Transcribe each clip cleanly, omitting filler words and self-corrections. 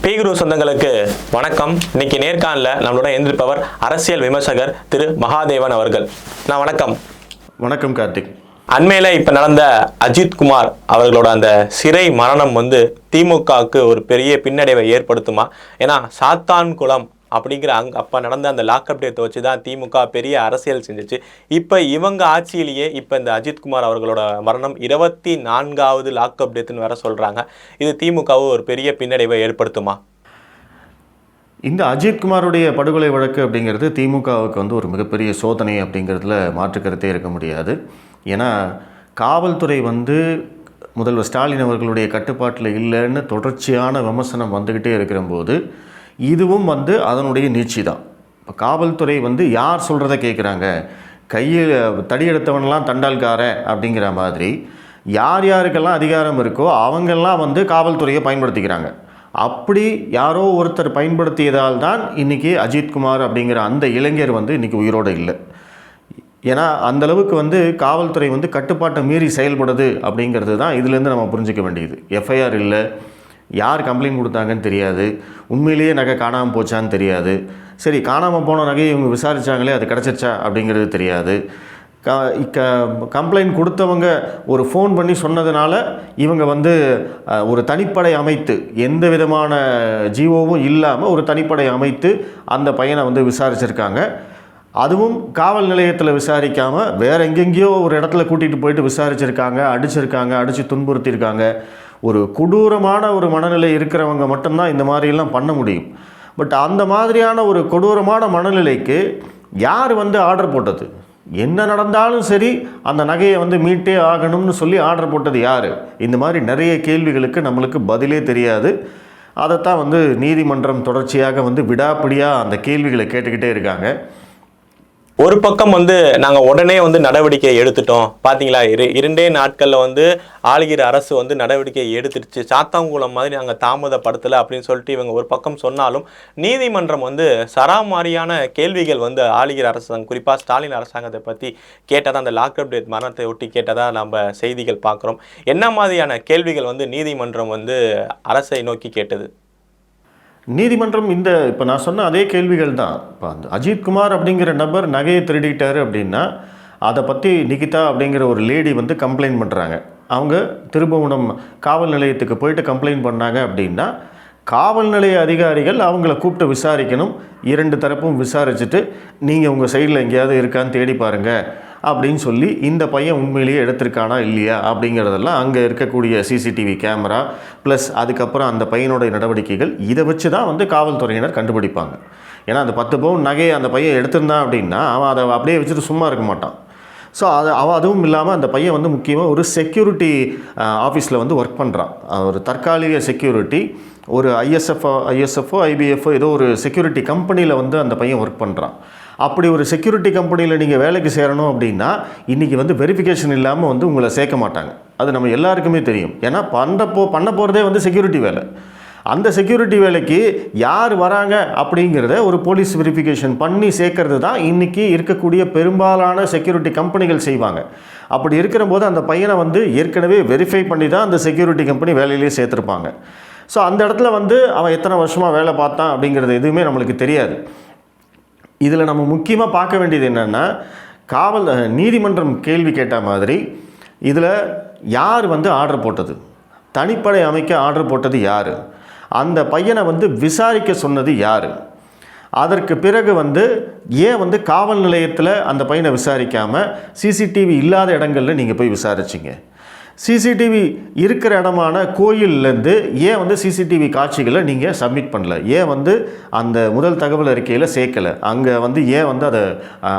பீகுரு சொந்தங்களுக்கு வணக்கம். இன்னைக்கு நேர்காணல நம்மளோட எழுந்திருப்பவர் அரசியல் விமர்சகர் திரு மகாதேவன் அவர்கள். நான் வணக்கம். வணக்கம் கார்த்திக். அண்மையில இப்ப நடந்த அஜித்குமார் அவர்களோட அந்த சிறை மரணம் திமுகவுக்கு ஒரு பெரிய பின்னடைவை ஏற்படுத்துமா? ஏன்னா சாத்தான்குளம் அப்படிங்கிற அப்ப நடந்த அந்த லாக்அப் டேத்தை வச்சுதான் திமுக பெரிய அரசியல் செஞ்சிச்சு. இப்ப இவங்க ஆட்சியிலேயே இப்ப இந்த அஜித்குமார் அவர்களோட மரணம் 24வது லாக்அப் டேத்துன்னு வேற சொல்றாங்க. இது திமுகவை ஒரு பெரிய பின்னடைவை ஏற்படுத்துமா? இந்த அஜித்குமாருடைய படுகொலை வழக்கு அப்படிங்கிறது திமுகவுக்கு ஒரு மிகப்பெரிய சோதனை அப்படிங்கிறதுல மாற்றுக்கருத்தே இருக்க முடியாது. ஏன்னா காவல்துறை முதல்வர் ஸ்டாலின் அவர்களுடைய கட்டுப்பாட்டில் இல்லைன்னு தொடர்ச்சியான விமர்சனம் வந்துக்கிட்டே இருக்கிற போது இதுவும் அதனுடைய நீட்சி தான். இப்போ காவல்துறை யார் சொல்கிறத கேட்குறாங்க, கையில் தடி எடுத்தவனெலாம் தண்டால்காரன் அப்படிங்கிற மாதிரி யார் யாருக்கெல்லாம் அதிகாரம் இருக்கோ அவங்கெல்லாம் காவல்துறையை பயன்படுத்திக்கிறாங்க. அப்படி யாரோ ஒருத்தர் பயன்படுத்தியதால் தான் இன்றைக்கி அஜித்குமார் அப்படிங்கிற அந்த இளைஞர் இன்றைக்கி உயிரோடு இல்லை. ஏன்னா அந்தளவுக்கு காவல்துறை கட்டுப்பாட்டை மீறி செயல்படுது அப்படிங்கிறது தான் இதுலேருந்து நம்ம புரிஞ்சிக்க வேண்டியது. எஃப்ஐஆர் இல்லை, யார் கம்ப்ளைண்ட் கொடுத்தாங்கன்னு தெரியாது, உண்மையிலேயே நகை காணாமல் போச்சான்னு தெரியாது. சரி, காணாமல் போன நகையை இவங்க விசாரித்தாங்களே அது கிடச்சிருச்சா அப்படிங்கிறது தெரியாது. கம்ப்ளைண்ட் கொடுத்தவங்க ஒரு ஃபோன் பண்ணி சொன்னதுனால இவங்க ஒரு தனிப்படை அமைத்து எந்த விதமான ஜீவோவும் இல்லாமல் ஒரு தனிப்படை அமைத்து அந்த பையனை விசாரிச்சிருக்காங்க. அதுவும் காவல் நிலையத்தில் விசாரிக்காமல் வேறு எங்கெங்கேயோ ஒரு இடத்துல கூட்டிகிட்டு போயிட்டு விசாரிச்சிருக்காங்க, அடித்து துன்புறுத்தியிருக்காங்க. ஒரு கொடூரமான ஒரு மனநிலை இருக்கிறவங்க மட்டும்தான் இந்த மாதிரிலாம் பண்ண முடியும். பட் அந்த மாதிரியான ஒரு கொடூரமான மனநிலைக்கு யார் ஆர்டர் போட்டது? என்ன நடந்தாலும் சரி அந்த நகையை மீட்டே ஆகணும்னு சொல்லி ஆர்டர் போட்டது யார்? இந்த மாதிரி நிறைய கேள்விகளுக்கு நம்மளுக்கு பதிலே தெரியாது. அதைத்தான் நீதிமன்றம் தொடர்ச்சியாக விடாப்பிடியாக அந்த கேள்விகளை கேட்டுக்கிட்டே இருக்காங்க. ஒரு பக்கம் நாங்கள் உடனே நடவடிக்கை எடுத்துட்டோம், பார்த்தீங்களா, 2 நாட்களில் ஆளுகிற அரசு நடவடிக்கை எடுத்துடுச்சு, சாத்தான்குளம் மாதிரி நாங்கள் தாமதப்படுத்தலை அப்படின்னு சொல்லிட்டு இவங்க ஒரு பக்கம் சொன்னாலும் நீதிமன்றம் சராமாரியான கேள்விகள் ஆளுகிற அரசாங்கம், குறிப்பாக ஸ்டாலின் அரசாங்கத்தை பற்றி கேட்டதாக அந்த லாக்அப் டேட் மரணத்தை ஒட்டி கேட்டதாக நம்ம செய்திகள் பார்க்குறோம். என்ன மாதிரியான கேள்விகள் நீதிமன்றம் அரசை நோக்கி கேட்டது? நீதிமன்றம் இப்போ நான் சொன்ன அதே கேள்விகள் தான். இப்போ அந்த அஜித்குமார் அப்படிங்கிற நபர் நகையை திருடிட்டார் அப்படின்னா அதை பற்றி நிகிதா அப்படிங்கிற ஒரு லேடி கம்ப்ளைண்ட் பண்ணுறாங்க. அவங்க திருபுவனம் காவல் நிலையத்துக்கு போயிட்டு கம்ப்ளைண்ட் பண்ணாங்க அப்படின்னா காவல் நிலைய அதிகாரிகள் அவங்கள கூப்பிட்டு விசாரிக்கணும். 2 தரப்பும் விசாரிச்சுட்டு நீங்கள் உங்கள் சைடில் எங்கேயாவது இருக்கான்னு தேடி பாருங்கள் அப்படின்னு சொல்லி இந்த பையன் உண்மையிலேயே எடுத்திருக்கானா இல்லையா அப்படிங்கிறதெல்லாம் அங்கே இருக்கக்கூடிய சிசிடிவி கேமரா ப்ளஸ் அதுக்கப்புறம் அந்த பையனுடைய நடவடிக்கைகள் இதை வச்சு தான் காவல்துறையினர் கண்டுபிடிப்பாங்க. ஏன்னா அந்த 10 பவுன் நகையை அந்த பையன் எடுத்திருந்தான் அப்படின்னா அவன் அதை அப்படியே வச்சுட்டு சும்மா இருக்க மாட்டான். ஸோ அதுவும் இல்லாமல் அந்த பையன் முக்கியமாக ஒரு செக்யூரிட்டி ஆஃபீஸில் ஒர்க் பண்ணுறான். ஒரு தற்காலிக செக்யூரிட்டி, ஒரு ஐஎஸ்எஃப்ஓ ஐபிஎஃப்ஓ ஏதோ ஒரு செக்யூரிட்டி கம்பெனியில் அந்த பையன் ஒர்க் பண்ணுறான். அப்படி ஒரு செக்யூரிட்டி கம்பெனியில் நீங்கள் வேலைக்கு சேரணும் அப்படின்னா இன்றைக்கி வெரிஃபிகேஷன் இல்லாமல் உங்களை சேர்க்க மாட்டாங்க. அது நம்ம எல்லாருக்குமே தெரியும். ஏன்னா பண்ண போகிறதே செக்யூரிட்டி வேலை. அந்த செக்யூரிட்டி வேலைக்கு யார் வராங்க அப்படிங்கிறத ஒரு போலீஸ் வெரிஃபிகேஷன் பண்ணி சேர்க்கறது தான் இன்றைக்கி இருக்கக்கூடிய பெரும்பாலான செக்யூரிட்டி கம்பெனிகள் செய்வாங்க. அப்படி இருக்கிற போது அந்த பையனை ஏற்கனவே வெரிஃபை பண்ணி தான் அந்த செக்யூரிட்டி கம்பெனி வேலையிலேயே சேர்த்துருப்பாங்க. ஸோ அந்த இடத்துல அவன் எத்தனை வருஷமாக வேலை பார்த்தான் அப்படிங்கிறது எதுவுமே நம்மளுக்கு தெரியாது. இதில் நம்ம முக்கியமாக பார்க்க வேண்டியது என்னென்னா நீதிமன்றம் கேள்வி கேட்ட மாதிரி இதில் யார் ஆர்டர் போட்டது, தனிப்படை அமைக்க ஆர்டர் போட்டது யார், அந்த பையனை விசாரிக்க சொன்னது யார், அதற்கு பிறகு ஏன் காவல் நிலையத்தில் அந்த பையனை விசாரிக்காமல் சிசிடிவி இல்லாத இடங்களில் நீங்கள் போய் விசாரிச்சிங்க, சிசிடிவி இருக்கிற இடமான கோயிலேருந்து ஏன் சிசிடிவி காட்சிகளை நீங்கள் சப்மிட் பண்ணல, ஏன் அந்த முதல் தகவல் அறிக்கையில் சேர்க்கலை, அங்கே ஏன்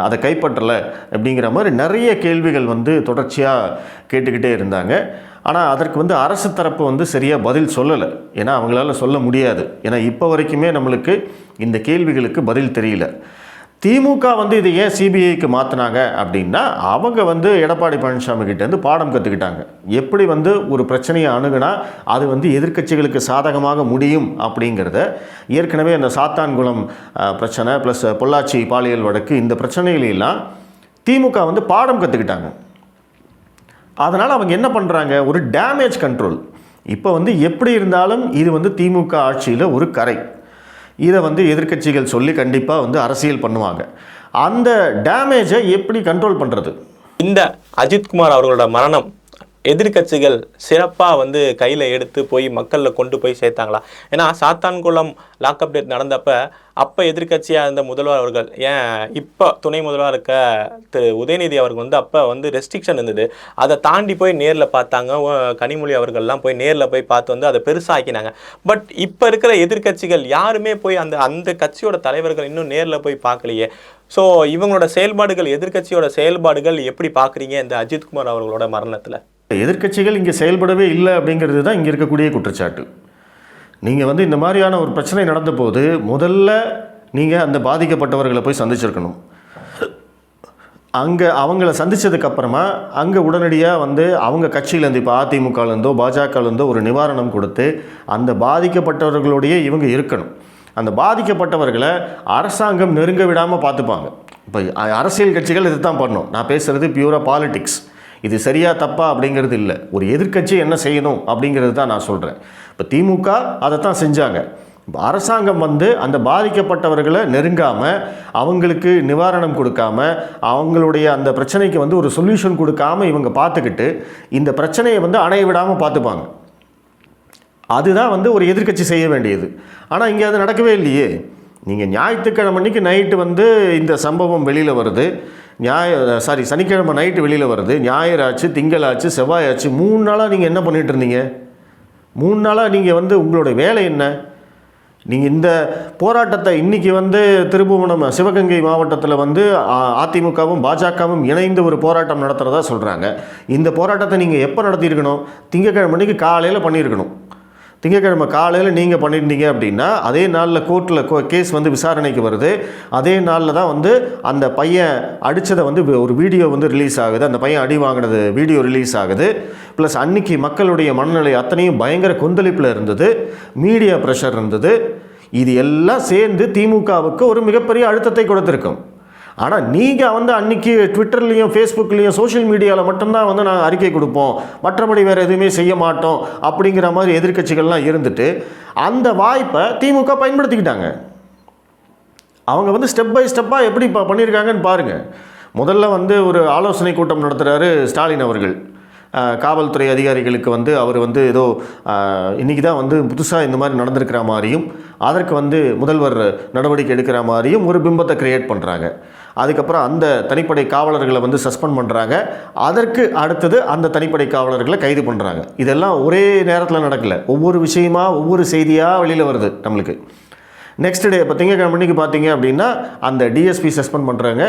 அதை கைப்பற்றலை அப்படிங்கிற மாதிரி நிறைய கேள்விகள் தொடர்ச்சியாக கேட்டுக்கிட்டே இருந்தாங்க. ஆனால் அதற்கு அரசு தரப்பு சரியாக பதில் சொல்லலை. ஏன்னா அவங்களால சொல்ல முடியாது. ஏன்னா இப்போ வரைக்குமே நம்மளுக்கு இந்த கேள்விகளுக்கு பதில் தெரியல. திமுக இதை ஏன் சிபிஐக்கு மாற்றினாங்க அப்படின்னா அவங்க எடப்பாடி பழனிசாமி கிட்டேருந்து பாடம் கற்றுக்கிட்டாங்க. எப்படி ஒரு பிரச்சனையை அணுகுனா அது எதிர்க்கட்சிகளுக்கு சாதகமாக முடியும் அப்படிங்கிறத ஏற்கனவே அந்த சாத்தான்குளம் பிரச்சனை ப்ளஸ் பொள்ளாச்சி பாலியல் வழக்கு இந்த பிரச்சனைகளெல்லாம் திமுக பாடம் கற்றுக்கிட்டாங்க. அதனால் அவங்க என்ன பண்ணுறாங்க, ஒரு டேமேஜ் கண்ட்ரோல், இப்போ வந்து எப்படி இருந்தாலும் இது வந்து திமுக ஆட்சியில் ஒரு கரை. இதை வந்து எதிர்க்கட்சிகள் சொல்லி கண்டிப்பாக வந்து அரசியல் பண்ணுவாங்க. அந்த டேமேஜை எப்படி கண்ட்ரோல் பண்ணுறது? இந்த அஜித்குமார் அவர்களோட மரணம் எதிர்க்கட்சிகள் சிறப்பாக வந்து கையில் எடுத்து போய் மக்களில் கொண்டு போய் சேர்த்தாங்களா? ஏன்னா சாத்தான்குளம் லாக்அப் டேட் நடந்தப்ப அப்போ எதிர்க்கட்சியாக இருந்த முதல்வர் அவர்கள், ஏன் இப்போ துணை முதல்வராக இருக்க திரு உதயநிதி அவர்கள் வந்து அப்போ வந்து ரெஸ்ட்ரிக்ஷன் இருந்தது, அதை தாண்டி போய் நேரில் பார்த்தாங்க. கனிமொழி அவர்கள்லாம் போய் நேரில் போய் பார்த்து வந்து அதை பெருசாக்கினாங்க. பட் இப்போ இருக்கிற எதிர்க்கட்சிகள் யாருமே போய் அந்த கட்சியோட தலைவர்கள் இன்னும் நேரில் போய் பார்க்கலையே. ஸோ இவங்களோட செயல்பாடுகள், எதிர்க்கட்சியோட செயல்பாடுகள் எப்படி பார்க்குறீங்க இந்த அஜித்குமார் அவர்களோட மரணத்தில்? எதிர்க்கட்சிகள் இங்கே செயல்படவே இல்லை அப்படிங்கிறது தான் இங்கே இருக்கக்கூடிய குற்றச்சாட்டு. நீங்கள் வந்து இந்த மாதிரியான ஒரு பிரச்சனை நடந்த போது முதல்ல நீங்கள் அந்த பாதிக்கப்பட்டவர்களை போய் சந்திச்சிருக்கணும். அங்கே அவங்கள சந்தித்ததுக்கப்புறமா அங்கே உடனடியாக வந்து அவங்க கட்சியிலேருந்து, இப்போ அதிமுகலேருந்தோ பாஜகலேருந்தோ ஒரு நிவாரணம் கொடுத்து அந்த பாதிக்கப்பட்டவர்களுடைய இவங்க இருக்கணும். அந்த பாதிக்கப்பட்டவர்களை அரசாங்கம் நெருங்க விடாமல் பார்த்துப்பாங்க. இப்போ அரசியல் கட்சிகள் இது தான் பண்ணணும். நான் பேசுகிறது பியூராக பாலிட்டிக்ஸ். இது சரியா தப்பா அப்படிங்கிறது இல்லை. ஒரு எதிர்க்கட்சி என்ன செய்யணும் அப்படிங்கிறது தான் நான் சொல்கிறேன். இப்போ திமுக அதை தான் செஞ்சாங்க. இப்போ அரசாங்கம் வந்து அந்த பாதிக்கப்பட்டவர்களை நெருங்காமல், அவங்களுக்கு நிவாரணம் கொடுக்காம, அவங்களுடைய அந்த பிரச்சனைக்கு வந்து ஒரு சொல்யூஷன் கொடுக்காம இவங்க பார்த்துக்கிட்டு இந்த பிரச்சனையை வந்து அணைய விடாமல் பார்த்துப்பாங்க. அதுதான் வந்து ஒரு எதிர்க்கட்சி செய்ய வேண்டியது. ஆனால் இங்கே அது நடக்கவே இல்லையே. நீங்கள் ஞாயிற்றுக்கிழமை அன்றைக்கி நைட்டு வந்து இந்த சம்பவம் வெளியில் வருது, சனிக்கிழமை நைட்டு வெளியில் வருது, ஞாயிறாச்சு, திங்களாச்சு, செவ்வாயாச்சு, 3 நாளாக நீங்கள் என்ன பண்ணிகிட்டு இருந்தீங்க? 3 நாளாக நீங்கள் வந்து உங்களோட வேலை என்ன? நீங்கள் இந்த போராட்டத்தை இன்றைக்கி வந்து திருப்புவனம் சிவகங்கை மாவட்டத்தில் வந்து அதிமுகவும் பாஜகவும் இணைந்து ஒரு போராட்டம் நடத்துகிறதா சொல்கிறாங்க. இந்த போராட்டத்தை நீங்கள் எப்போ நடத்தியிருக்கணும்? திங்கக்கிழமை அன்றைக்கி காலையில் பண்ணியிருக்கணும். திங்கக்கிழமை காலையில் நீங்கள் பண்ணியிருந்தீங்க அப்படின்னா அதே நாளில் கோர்ட்டில் கேஸ் வந்து விசாரணைக்கு வருது. அதே நாளில் தான் வந்து அந்த பையன் அடித்ததை வந்து ஒரு வீடியோ வந்து ரிலீஸ் ஆகுது. அந்த பையன் அடி வாங்கினது வீடியோ ரிலீஸ் ஆகுது. ப்ளஸ் அன்னைக்கு மக்களுடைய மனநிலை அத்தனையும் பயங்கர கொந்தளிப்பில் இருந்தது, மீடியா ப்ரெஷர் இருந்தது. இது எல்லாம் சேர்ந்து திமுகவுக்கு ஒரு மிகப்பெரிய அழுத்தத்தை கொடுத்துருக்கும். ஆனால் நீங்கள் வந்து அன்றைக்கி ட்விட்டர்லேயும் ஃபேஸ்புக்லேயும் சோஷியல் மீடியாவில் மட்டும்தான் வந்து நாங்கள் அறிக்கை கொடுப்போம், மற்றபடி வேறு எதுவுமே செய்ய மாட்டோம் அப்படிங்கிற மாதிரி எதிர்க்கட்சிகள்லாம் இருந்துட்டு அந்த வாய்ப்பை திமுக பயன்படுத்திக்கிட்டாங்க. அவங்க வந்து ஸ்டெப் பை ஸ்டெப்பாக எப்படி பண்ணியிருக்காங்கன்னு பாருங்கள். முதல்ல வந்து ஒரு ஆலோசனை கூட்டம் நடத்துகிறாரு ஸ்டாலின் அவர்கள். காவல்துறை அதிகாரிகளுக்கு வந்து அவர் வந்து ஏதோ இன்றைக்கி தான் வந்து புதுசாக இந்த மாதிரி நடந்திருக்கிற மாதிரியும் அதற்கு வந்து முதல்வர் நடவடிக்கை எடுக்கிற மாதிரியும் ஒரு பிம்பத்தை கிரியேட் பண்ணுறாங்க. அதுக்கப்புறம் அந்த தனிப்படை காவலர்களை வந்து சஸ்பெண்ட் பண்ணுறாங்க. அதற்கு அடுத்தது அந்த தனிப்படை காவலர்களை கைது பண்ணுறாங்க. இதெல்லாம் ஒரே நேரத்தில் நடக்கலை. ஒவ்வொரு விஷயமா ஒவ்வொரு செய்தியாக வெளியில் வருது நம்மளுக்கு. நெக்ஸ்ட் டே இப்போ திங்கக்கிழமைக்கு பார்த்தீங்க அப்படின்னா அந்த டிஎஸ்பி சஸ்பெண்ட் பண்ணுறாங்க,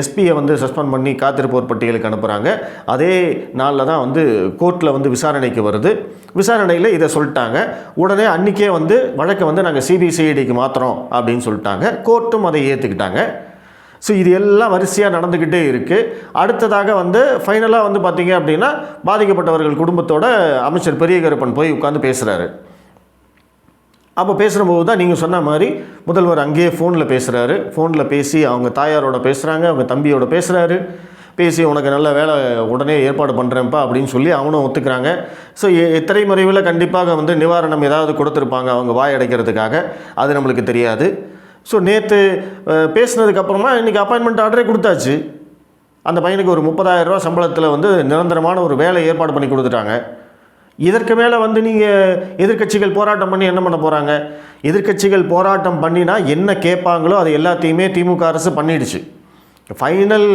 எஸ்பியை வந்து சஸ்பெண்ட் பண்ணி காத்திருப்போர் பட்டியலுக்கு அனுப்புகிறாங்க. அதே நாளில் தான் வந்து கோர்ட்டில் வந்து விசாரணைக்கு வருது. விசாரணையில் இதை சொல்லிட்டாங்க. உடனே அன்றைக்கே வந்து வழக்கை வந்து நாங்கள் சிபிசிஐடிக்கு மாற்றுறோம் அப்படின்னு சொல்லிட்டாங்க. கோர்ட்டும் அதை ஏற்றுக்கிட்டாங்க. ஸோ இது எல்லாம் வரிசையாக நடந்துக்கிட்டே இருக்குது. அடுத்ததாக வந்து ஃபைனலாக வந்து பார்த்தீங்க அப்படின்னா பாதிக்கப்பட்டவர்கள் குடும்பத்தோட அமைச்சர் பெரிய கருப்பன் போய் உட்காந்து பேசுகிறாரு. அப்போ பேசுகிறபோது தான் நீங்கள் சொன்ன மாதிரி முதல்வர் அங்கேயே ஃபோனில் பேசுகிறாரு. ஃபோனில் பேசி அவங்க தாயாரோட பேசுகிறாங்க, அவங்க தம்பியோட பேசுகிறாரு. பேசி உனக்கு நல்ல வேலை உடனே ஏற்பாடு பண்ணுறேன்ப்பா அப்படின்னு சொல்லி அவனும் ஒத்துக்கிறாங்க. ஸோ திரைமறைவில் கண்டிப்பாக வந்து நிவாரணம் ஏதாவது கொடுத்துருப்பாங்க அவங்க வாய் அடைக்கிறதுக்காக, அது நம்மளுக்கு தெரியாது. ஸோ நேற்று பேசினதுக்கப்புறமா இன்றைக்கி அப்பாயின்மெண்ட் ஆர்டரே கொடுத்தாச்சு. அந்த பையனுக்கு ஒரு 30,000 ரூபா சம்பளத்தில் வந்து நிரந்தரமான ஒரு வேலை ஏற்பாடு பண்ணி கொடுத்துட்டாங்க. இதற்கு மேலே வந்து நீங்கள் எதிர்க்கட்சிகள் போராட்டம் பண்ணி என்ன பண்ண போகிறாங்க? எதிர்க்கட்சிகள் போராட்டம் பண்ணினா என்ன கேட்பாங்களோ அது எல்லாத்தையுமே திமுக அரசு பண்ணிடுச்சு. ஃபைனல்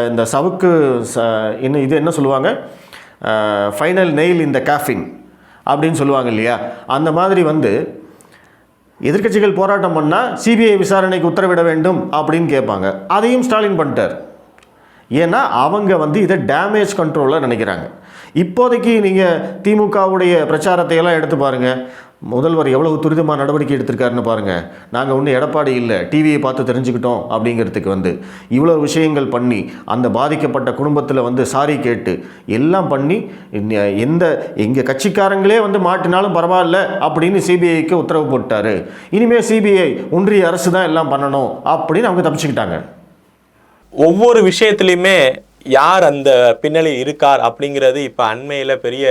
இந்த சவுக்கு இன்னும் இது என்ன சொல்லுவாங்க, ஃபைனல் நெயில் இந்த கேஃபின் அப்படின்னு சொல்லுவாங்க இல்லையா, அந்த மாதிரி வந்து எதிர்க்கட்சிகள் போராட்டம் பண்ணால் சிபிஐ விசாரணைக்கு உத்தரவிட வேண்டும் அப்படின்னு கேட்பாங்க. அதையும் ஸ்டாலின் பண்ணிட்டார். ஏன்னா அவங்க வந்து இதை டேமேஜ் கண்ட்ரோலில் நினைக்கிறாங்க. இப்போதைக்கு நீங்கள் திமுகவுடைய பிரச்சாரத்தையெல்லாம் எடுத்து பாருங்கள். முதல்வர் எவ்வளவு துரிதமாக நடவடிக்கை எடுத்திருக்காருன்னு பாருங்கள். நாங்கள் ஒன்றும் எடப்பாடி இல்லை, டிவியை பார்த்து தெரிஞ்சுக்கிட்டோம் அப்படிங்கிறதுக்கு வந்து இவ்வளோ விஷயங்கள் பண்ணி அந்த பாதிக்கப்பட்ட குடும்பத்தில் வந்து சாரி கேட்டு எல்லாம் பண்ணி எங்கள் கட்சிக்காரங்களே வந்து மாட்டினாலும் பரவாயில்ல அப்படின்னு சிபிஐக்கு உத்தரவு போட்டார். இனிமேல் சிபிஐ ஒன்றிய அரசு தான் எல்லாம் பண்ணணும் அப்படின்னு அவங்க தப்பிச்சுக்கிட்டாங்க. ஒவ்வொரு விஷயத்துலையுமே யார் அந்த பின்னணி இருக்கார் அப்படிங்கிறது இப்போ அண்மையில் பெரிய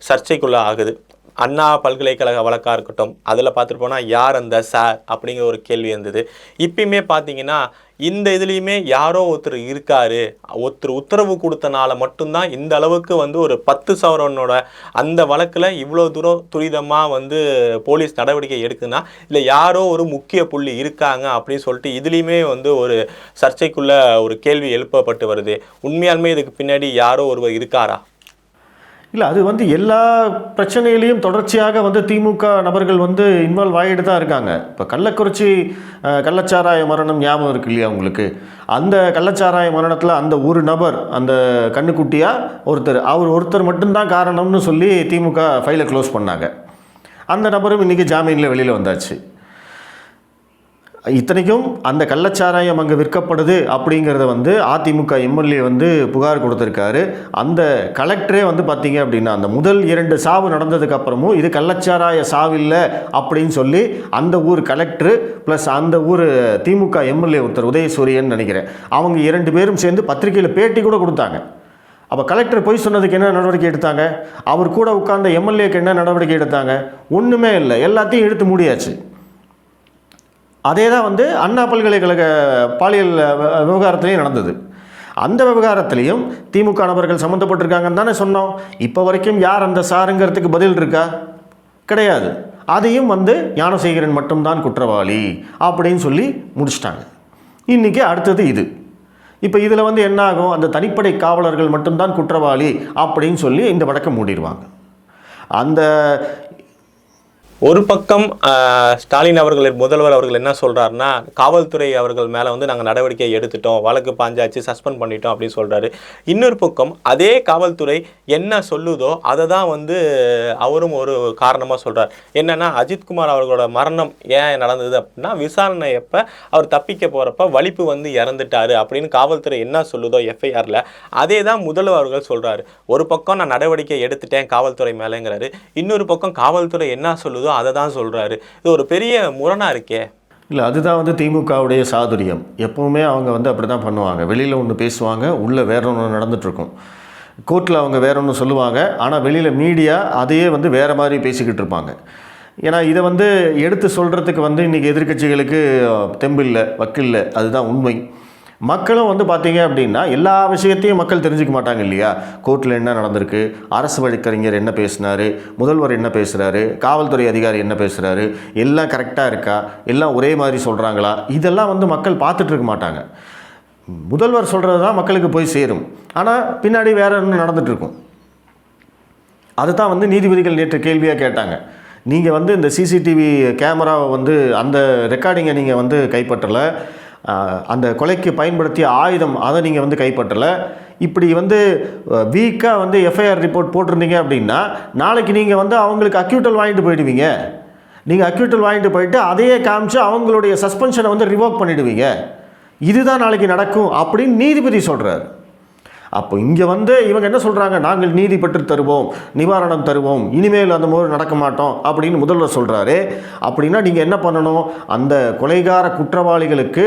சர்ச்சைக்குள்ள ஆகுது. அண்ணா பல்கலைக்கழக வழக்காக இருக்கட்டும், அதில் பார்த்துட்டு போனால் யார் அந்த சார் அப்படிங்கிற ஒரு கேள்வி இருந்தது. இப்பயுமே பார்த்தீங்கன்னா இந்த இதுலேயுமே யாரோ ஒருத்தர் இருக்காரு, ஒருத்தர் உத்தரவு கொடுத்தனால மட்டும்தான் இந்த அளவுக்கு வந்து ஒரு 10 சவரனோட அந்த வழக்கில் இவ்வளோ தூரம் துரிதமாக வந்து போலீஸ் நடவடிக்கை எடுக்குன்னா இல்லை யாரோ ஒரு முக்கிய புள்ளி இருக்காங்க அப்படின்னு சொல்லிட்டு இதுலேயுமே வந்து ஒரு சர்ச்சைக்குள்ள ஒரு கேள்வி எழுப்பப்பட்டு வருது. உண்மையாலுமே இதுக்கு பின்னாடி யாரோ ஒருவர் இருக்காரா? இல்லை, அது வந்து எல்லா பிரச்சனையிலையும் தொடர்ச்சியாக வந்து திமுக நபர்கள் வந்து இன்வால்வ் ஆகிட்டு தான் இருக்காங்க. இப்போ கள்ளக்குறிச்சி கள்ளச்சாராய மரணம் ஞாபகம் இருக்கு இல்லையா உங்களுக்கு? அந்த கள்ளச்சாராய மரணத்தில் அந்த ஒரு நபர், அந்த கண்ணுக்குட்டியாக ஒருத்தர் மட்டும்தான் காரணம்னு சொல்லி திமுக ஃபைலை க்ளோஸ் பண்ணாங்க. அந்த நபரும் இன்றைக்கி ஜாமீனில் வெளியில் வந்தாச்சு. இத்தனைக்கும் அந்த கள்ளச்சாராயம் அங்கே விற்கப்படுது அப்படிங்கிறத வந்து அதிமுக எம்எல்ஏ வந்து புகார் கொடுத்துருக்காரு. அந்த கலெக்டரே வந்து பார்த்தீங்க அப்படின்னா அந்த முதல் 2 சாவு நடந்ததுக்கு அப்புறமும் இது கள்ளச்சாராய சாவில்லை அப்படின்னு சொல்லி அந்த ஊர் கலெக்டரு ப்ளஸ் அந்த ஊர் திமுக எம்எல்ஏ ஒருத்தர் உதயசூரியன் நினைக்கிறேன், அவங்க 2 பேரும் சேர்ந்து பத்திரிகையில் பேட்டி கூட கொடுத்தாங்க. அப்போ கலெக்டர் போய் சொன்னதுக்கு என்ன நடவடிக்கை எடுத்தாங்க? அவர் கூட உட்கார்ந்த எம்எல்ஏக்கு என்ன நடவடிக்கை எடுத்தாங்க? ஒன்றுமே இல்லை, எல்லாத்தையும் எடுத்து மூடியாச்சு. அதே தான் வந்து அண்ணா பல்கலைக்கழக பாலியல் விவகாரத்திலையும் நடந்தது. அந்த விவகாரத்திலையும் திமுக நபர்கள் சம்மந்தப்பட்டிருக்காங்கன்னு தானே சொன்னோம். இப்போ வரைக்கும் யார் அந்த சாருங்கிறதுக்கு பதில் இருக்கா? கிடையாது. அதையும் வந்து ஞானசேகரன் மட்டும்தான் குற்றவாளி அப்படின்னு சொல்லி முடிச்சிட்டாங்க. இன்றைக்கி அடுத்தது இது. இப்போ இதில் வந்து என்ன ஆகும்? அந்த தனிப்படை காவலர்கள் மட்டும்தான் குற்றவாளி அப்படின்னு சொல்லி இந்த வழக்கை மூடிடுவாங்க. அந்த ஒரு பக்கம் ஸ்டாலின் அவர்கள், முதல்வர் அவர்கள் என்ன சொல்கிறாருன்னா, காவல்துறை அவர்கள் மேலே வந்து நாங்கள் நடவடிக்கை எடுத்துட்டோம், வழக்கு பாஞ்சாச்சு, சஸ்பெண்ட் பண்ணிட்டோம் அப்படின்னு சொல்கிறாரு. இன்னொரு பக்கம் அதே காவல்துறை என்ன சொல்லுதோ அதை தான் வந்து அவரும் ஒரு காரணமாக சொல்கிறார். என்னென்னா அஜித்குமார் அவர்களோட மரணம் ஏன் நடந்தது அப்படின்னா விசாரணை எப்போ அவர் தப்பிக்க போகிறப்ப வலிப்பு வந்து இறந்துட்டாரு அப்படின்னு காவல்துறை என்ன சொல்லுதோ எஃப்ஐஆரில் அதே தான் முதல்வர் அவர்கள் சொல்கிறாரு. ஒரு பக்கம் நான் நடவடிக்கை எடுத்துட்டேன் காவல்துறை மேலேங்கிறாரு, இன்னொரு பக்கம் காவல்துறை என்ன சொல்லுதோ அதை தான் சொல்கிறாரு. இது ஒரு பெரிய முரணாக இருக்கே. இல்லை, அதுதான் வந்து திமுகவுடைய சாதுரியம். எப்போவுமே அவங்க வந்து அப்படி தான் பண்ணுவாங்க. வெளியில் ஒன்று பேசுவாங்க, உள்ளே வேற ஒன்று நடந்துகிட்ருக்கும். கோர்ட்டில் அவங்க வேற ஒன்று சொல்லுவாங்க, ஆனால் வெளியில் மீடியா அதையே வந்து வேறு மாதிரி பேசிக்கிட்டு இருப்பாங்க. ஏன்னா இதை வந்து எடுத்து சொல்கிறதுக்கு வந்து இன்றைக்கி எதிர்க்கட்சிகளுக்கு தெம்பில்லை, வக்கில்லை. அதுதான் உண்மை. மக்களும் வந்து பார்த்தீங்க அப்படின்னா எல்லா விஷயத்தையும் மக்கள் தெரிஞ்சுக்க மாட்டாங்க இல்லையா? கோர்ட்டில் என்ன நடந்திருக்கு, அரசு வழக்கறிஞர் என்ன பேசினார், முதல்வர் என்ன பேசுகிறாரு, காவல்துறை அதிகாரி என்ன பேசுகிறாரு, எல்லாம் கரெக்டாக இருக்கா, எல்லாம் ஒரே மாதிரி சொல்கிறாங்களா, இதெல்லாம் வந்து மக்கள் பார்த்துட்டு இருக்க மாட்டாங்க. முதல்வர் சொல்கிறது தான் மக்களுக்கு போய் சேரும், ஆனால் பின்னாடி வேறு ஒன்று நடந்துகிட்ருக்கும். அதுதான் வந்து நீதிபதிகள் நேற்று கேள்வியாக கேட்டாங்க. நீங்கள் வந்து இந்த சிசிடிவி கேமராவை வந்து அந்த ரெக்கார்டிங்கை நீங்கள் வந்து கைப்பற்றலை, அந்த கொலைக்கு பயன்படுத்திய ஆயுதம் அதை நீங்கள் வந்து கைப்பற்றலை, இப்படி வந்து வீக்காக வந்து எஃப்ஐஆர் ரிப்போர்ட் போட்டிருந்தீங்க அப்படின்னா நாளைக்கு நீங்கள் வந்து அவங்களுக்கு அக்யூட்டல் வாங்கிட்டு போயிடுவீங்க. நீங்கள் அக்யூட்டல் வாங்கிட்டு போயிட்டு அதையே காமிச்சு அவங்களுடைய சஸ்பென்ஷனை வந்து ரிவோக் பண்ணிவிடுவீங்க. இதுதான் நாளைக்கு நடக்கும் அப்படின்னு நீதிபதி சொல்கிறார். அப்போ இங்கே வந்து இவங்க என்ன சொல்கிறாங்க, நாங்கள் நீதி பெற்று தருவோம், நிவாரணம் தருவோம், இனிமேல் அந்த மாதிரி நடக்க மாட்டோம் அப்படின்னு முதல்வர் சொல்கிறாரு. அப்படின்னா நீங்கள் என்ன பண்ணணும், அந்த கொலைகார குற்றவாளிகளுக்கு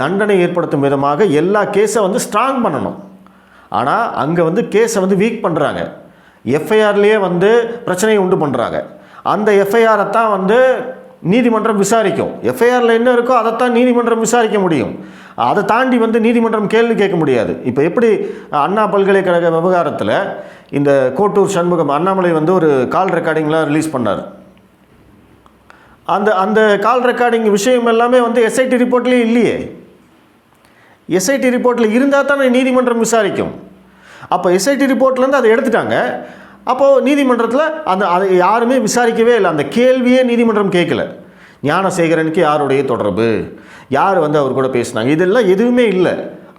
தண்டனை ஏற்படுத்தும் விதமாக எல்லா கேஸை வந்து ஸ்ட்ராங் பண்ணணும். ஆனால் அங்கே வந்து கேஸை வந்து வீக் பண்ணுறாங்க, எஃப்ஐஆர்லேயே வந்து பிரச்சனையை உண்டு பண்ணுறாங்க. அந்த எஃப்ஐஆரை தான் வந்து நீதிமன்றம் விசாரிக்கும். எஃப்ஐஆரில் என்ன இருக்கோ அதைத்தான் நீதிமன்றம் விசாரிக்க முடியும். அதை தாண்டி வந்து நீதிமன்றம் கேள்வி கேட்க முடியாது. இப்போ எப்படி அண்ணா பல்கலைக்கழக விவகாரத்தில் இந்த கோட்டூர் சண்முகம் அண்ணாமலை வந்து ஒரு கால் ரெக்கார்டிங்லாம் ரிலீஸ் பண்ணார். அந்த கால் ரெக்கார்டிங் விஷயம் எல்லாமே வந்து எஸ்ஐடி ரிப்போர்ட்லேயே இல்லையே. எஸ்ஐடி ரிப்போர்ட்டில் இருந்தால் தானே நீதிமன்றம் விசாரிக்கும். அப்போ எஸ்ஐடி ரிப்போர்ட்லேருந்து அதை எடுத்துட்டாங்க. அப்போது நீதிமன்றத்தில் அதை யாருமே விசாரிக்கவே இல்லை. அந்த கேள்வியே நீதிமன்றம் கேட்கல. ஞானசேகரனுக்கு யாருடைய தொடர்பு, யார் வந்து அவர் கூட பேசினாங்க, இதெல்லாம் எதுவுமே இல்லை.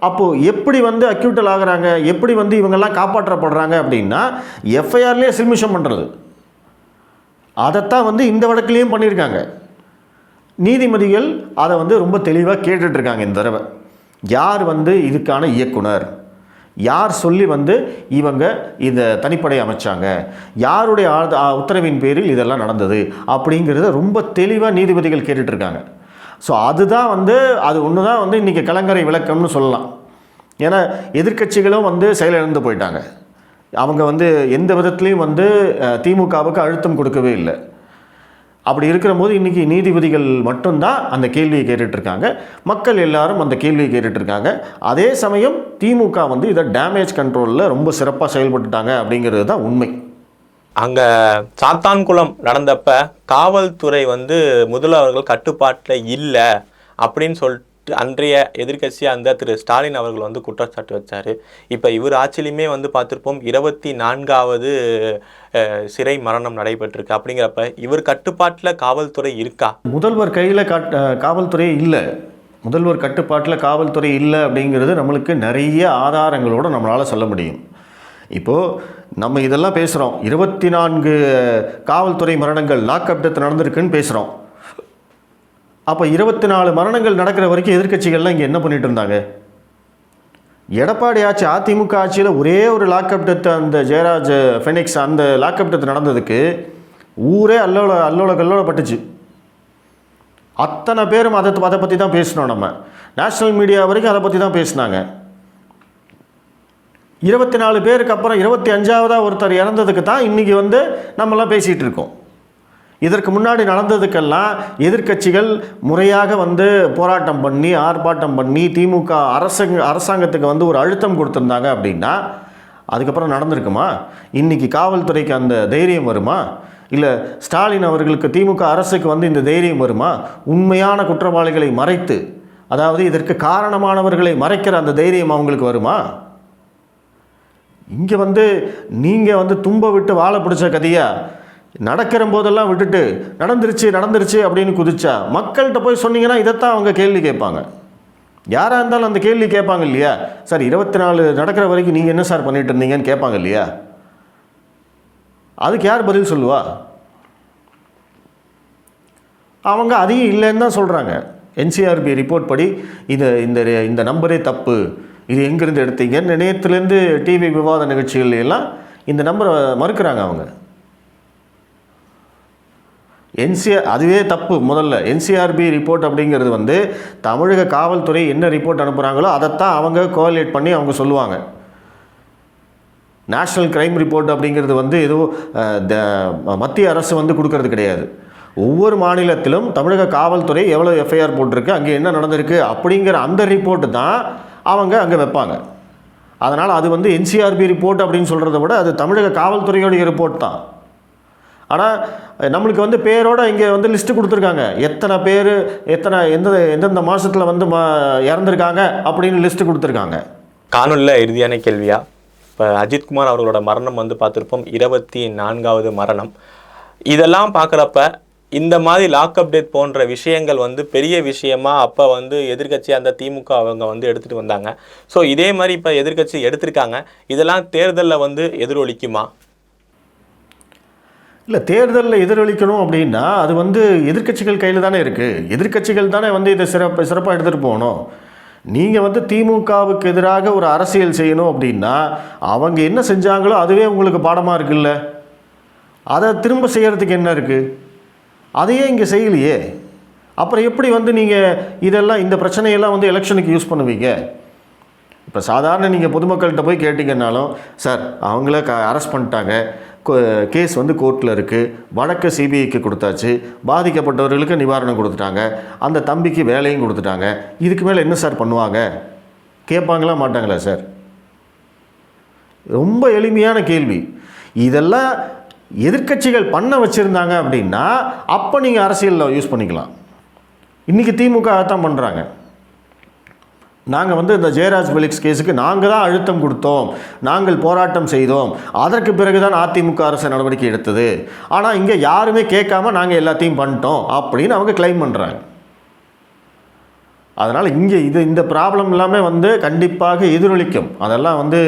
அப்போது எப்படி வந்து அக்யூட்டல் ஆகிறாங்க, எப்படி வந்து இவங்கெல்லாம் காப்பாற்றப்படுறாங்க அப்படின்னா எஃப்ஐஆர்லேயே சில்மிஷம் பண்ணுறது. அதைத்தான் வந்து இந்த வழக்கிலையும் பண்ணியிருக்காங்க. நீதிபதிகள் அதை வந்து ரொம்ப தெளிவாக கேட்டுட்ருக்காங்க. இந்த தடவை யார் வந்து இதுக்கான இயக்குனர், யார் சொல்லி வந்து இவங்க இந்த தனிப்படை அமைச்சாங்க, யாருடைய உத்தரவின் பேரில் இதெல்லாம் நடந்தது அப்படிங்கிறத ரொம்ப தெளிவாக நீதிபதிகள் கேட்டுட்ருக்காங்க. ஸோ அதுதான் வந்து அது ஒன்று தான் வந்து இன்றைக்கி கலங்கரை விளக்கம்னு சொல்லலாம். ஏன்னா எதிர்க்கட்சிகளும் வந்து செயலிழந்து போயிட்டாங்க. அவங்க வந்து எந்த விதத்துலேயும் வந்து திமுகவுக்கு அழுத்தம் கொடுக்கவே இல்லை. அப்படி இருக்கிற போது இன்றைக்கி நீதிபதிகள் மட்டும்தான் அந்த கேள்வியை கேட்டுட்ருக்காங்க, மக்கள் எல்லாரும் அந்த கேள்வியை கேட்டுட்ருக்காங்க. அதே சமயம் திமுக வந்து இதை டேமேஜ் கண்ட்ரோலில் ரொம்ப சிறப்பாக செயல்பட்டுட்டாங்க அப்படிங்கிறது தான் உண்மை. அங்கே சாத்தான்குளம் நடந்தப்ப காவல்துறை வந்து முதல்ல அவர்கள் கட்டுப்பாட்டில் இல்லை அப்படின்னு சொல்லிட்டு அன்றைய எதிர்க்கட்சியாக அந்த திரு ஸ்டாலின் அவர்கள் வந்து குற்றச்சாட்டு வச்சார். இப்போ இவர் ஆட்சியிலுமே வந்து பார்த்துருப்போம் 24வது சிறை மரணம் நடைபெற்றிருக்கு. அப்படிங்கிறப்ப இவர் கட்டுப்பாட்டில் காவல்துறை இருக்கா? முதல்வர் கையில் காவல்துறை இல்லை, முதல்வர் கட்டுப்பாட்டில் காவல்துறை இல்லை அப்படிங்கிறது நம்மளுக்கு நிறைய ஆதாரங்களோடு நம்மளால் சொல்ல முடியும். இப்போது நம்ம இதெல்லாம் பேசுகிறோம், 24 காவல்துறை மரணங்கள் லாக்அப் டெத் நடந்திருக்குன்னு பேசுகிறோம். அப்போ 24 மரணங்கள் நடக்கிற வரைக்கும் எதிர்க்கட்சிகள்லாம் இங்கே என்ன பண்ணிட்டு இருந்தாங்க? எடப்பாடி ஆட்சி, அதிமுக ஆட்சியில் ஒரே ஒரு லாக்அப் டெத், அந்த ஜெயராஜ் ஃபெனிக்ஸ் அந்த லாக்அப் டெத் நடந்ததுக்கு ஊரே அல்லோல கல்லோல பட்டுச்சு. அத்தனை பேரும் அதை பற்றி தான் பேசினோம். நம்ம நேஷ்னல் மீடியா வரைக்கும் அதை பற்றி தான் பேசினாங்க. 24 பேருக்கு அப்புறம் 25ஆவதாக ஒருத்தர் இறந்ததுக்கு தான் இன்றைக்கி வந்து நம்மளாம் பேசிகிட்டு இருக்கோம். இதற்கு முன்னாடி நடந்ததுக்கெல்லாம் எதிர்க்கட்சிகள் முறையாக வந்து போராட்டம் பண்ணி ஆர்ப்பாட்டம் பண்ணி திமுக அரசாங்கத்துக்கு வந்து ஒரு அழுத்தம் கொடுத்துருந்தாங்க அப்படின்னா அதுக்கப்புறம் நடந்திருக்குமா? இன்றைக்கி காவல்துறைக்கு அந்த தைரியம் வருமா? இல்லை ஸ்டாலின் அவர்களுக்கு, திமுக அரசுக்கு வந்து இந்த தைரியம் வருமா? உண்மையான குற்றவாளிகளை மறைத்து, அதாவது இதற்கு காரணமானவர்களை மறைக்கிற அந்த தைரியம் அவங்களுக்கு வருமா? இங்கே வந்து நீங்கள் வந்து தும்ப விட்டு வாழை பிடிச்ச கதையாக நடக்கிற போதெல்லாம் விட்டுட்டு நடந்துருச்சு அப்படின்னு குதிச்சா மக்கள்கிட்ட போய் சொன்னீங்கன்னா இதைத்தான் அவங்க கேள்வி கேட்பாங்க. யாராக இருந்தாலும் அந்த கேள்வி கேட்பாங்க இல்லையா? சார் 24 நடக்கிற வரைக்கும் நீங்கள் என்ன சார் பண்ணிட்டு இருந்தீங்கன்னு கேட்பாங்க இல்லையா? அதுக்கு யார் பதில் சொல்லுவா? அவங்க அதையும் இல்லைன்னு தான் சொல்கிறாங்க. என்சிஆர்பி ரிப்போர்ட் படி இந்த நம்பரே தப்பு, இது எங்கேருந்து எடுத்தீங்கன்னு நேற்றுலேருந்து டிவி விவாத நிகழ்ச்சிகள் எல்லாம் இந்த நம்பரை மறுக்கிறாங்க அவங்க. அதுவே தப்பு. முதல்ல என்சிஆர்பி ரிப்போர்ட் அப்படிங்கிறது வந்து தமிழக காவல்துறை என்ன ரிப்போர்ட் அனுப்புகிறாங்களோ அதைத்தான் அவங்க கோஆலேட் பண்ணி அவங்க சொல்லுவாங்க. நேஷ்னல் கிரைம் ரிப்போர்ட் அப்படிங்கிறது வந்து எதுவும் மத்திய அரசு வந்து கொடுக்கறது கிடையாது. ஒவ்வொரு மாநிலத்திலும் தமிழக காவல்துறை எவ்வளோ எஃப்ஐஆர் போட்டிருக்கு, அங்கே என்ன நடந்திருக்கு அப்படிங்கிற அந்த ரிப்போர்ட்டு தான் அவங்க அங்கே வைப்பாங்க. அதனால் அது வந்து என்சிஆர்பி ரிப்போர்ட் அப்படின்னு சொல்கிறத விட அது தமிழக காவல்துறையோடைய ரிப்போர்ட் தான். ஆனால் நம்மளுக்கு வந்து பேரோட இங்கே வந்து லிஸ்ட்டு கொடுத்துருக்காங்க, எத்தனை பேர் எந்தெந்த மாதத்தில் வந்து இறந்துருக்காங்க அப்படின்னு லிஸ்ட்டு கொடுத்துருக்காங்க. காணொலியில் இறுதியான கேள்வியா, இப்போ அஜித்குமார் அவர்களோட மரணம் வந்து பார்த்துருப்போம் 24வது மரணம். இதெல்லாம் பார்க்குறப்ப இந்த மாதிரி லாக்அப் டெத் போன்ற விஷயங்கள் வந்து பெரிய விஷயமா அப்போ வந்து எதிர்க்கட்சி அந்த திமுக அவங்க வந்து எடுத்துகிட்டு வந்தாங்க. ஸோ இதே மாதிரி இப்போ எதிர்க்கட்சி எடுத்திருக்காங்க. இதெல்லாம் தேர்தலில் வந்து எதிரொலிக்குமா? இல்லை, தேர்தலில் எதிரொலிக்கணும் அப்படின்னா அது வந்து எதிர்க்கட்சிகள் கையில் தானே இருக்குது. எதிர்க்கட்சிகள் தானே வந்து இதை சிறப்பாக எடுத்துகிட்டு போகணும். நீங்கள் வந்து திமுகவுக்கு எதிராக ஒரு அரசியல் செய்யணும் அப்படின்னா அவங்க என்ன செஞ்சாங்களோ அதுவே உங்களுக்கு பாடமாக இருக்குல்ல. அதை திரும்ப செய்கிறதுக்கு என்ன இருக்குது? அதையே இங்கே செய்யலையே. அப்புறம் எப்படி வந்து நீங்கள் இதெல்லாம் இந்த பிரச்சனையெல்லாம் வந்து எலெக்ஷனுக்கு யூஸ் பண்ணுவீங்க? இப்போ சாதாரண நீங்கள் பொதுமக்கள்கிட்ட போய் கேட்டிங்கன்னாலும், சார் அவங்கள அரெஸ்ட் பண்ணிட்டாங்க, கேஸ் வந்து கோர்ட்டில் இருக்குது, வழக்கு சிபிஐக்கு கொடுத்தாச்சு, பாதிக்கப்பட்டவர்களுக்கு நிவாரணம் கொடுத்துட்டாங்க, அந்த தம்பிக்கு வேலையும் கொடுத்துட்டாங்க, இதுக்கு மேலே என்ன சார் பண்ணுவாங்க கேட்பாங்களா மாட்டாங்களா சார்? ரொம்ப எளிமையான கேள்வி. இதெல்லாம் எதிர்க்கட்சிகள் பண்ண வச்சுருந்தாங்க அப்படின்னா அப்போ நீங்கள் அரசியலில் யூஸ் பண்ணிக்கலாம். இன்றைக்கி திமுக தான் பண்ணுறாங்க. நாங்கள் வந்து இந்த ஜெயராஜ் ஃபெலிக்ஸ் கேஸுக்கு நாங்கள் தான் அழுத்தம் கொடுத்தோம், நாங்கள் போராட்டம் செய்தோம், அதற்கு பிறகு தான் அதிமுக அரசு நடவடிக்கை எடுத்தது, ஆனால் இங்கே யாருமே கேட்காம நாங்கள் எல்லாத்தையும் பண்ணிட்டோம் அப்படின்னு அவங்க கிளைம் பண்ணுறாங்க. அதனால் இங்கே இந்த ப்ராப்ளம் எல்லாமே வந்து கண்டிப்பாக எதிரொலிக்கும். அதெல்லாம் வந்து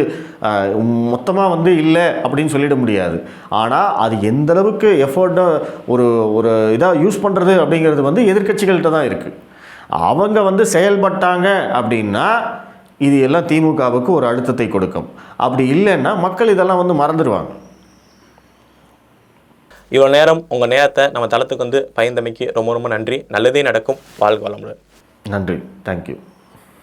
மொத்தமாக வந்து இல்லை அப்படின்னு சொல்லிட முடியாது. ஆனால் அது எந்தளவுக்கு எஃபோர்ட்டை ஒரு இதாக யூஸ் பண்ணுறது அப்படிங்கிறது வந்து எதிர்க்கட்சிகள்கிட்ட தான் இருக்குது. அவங்க வந்து செயல்பட்டாங்க அப்படின்னா இது எல்லாம் திமுகவுக்கு ஒரு அழுத்தத்தை கொடுக்கும். அப்படி இல்லைன்னா மக்கள் இதெல்லாம் வந்து மறந்துடுவாங்க. இவ்வளோ நேரம் உங்கள் நேரத்தை நம்ம தளத்துக்கு வந்து பயந்தமைக்கு ரொம்ப ரொம்ப நன்றி. நல்லதே நடக்கும். வாழ்க வளமுடன். நன்றி. தேங்க்யூ.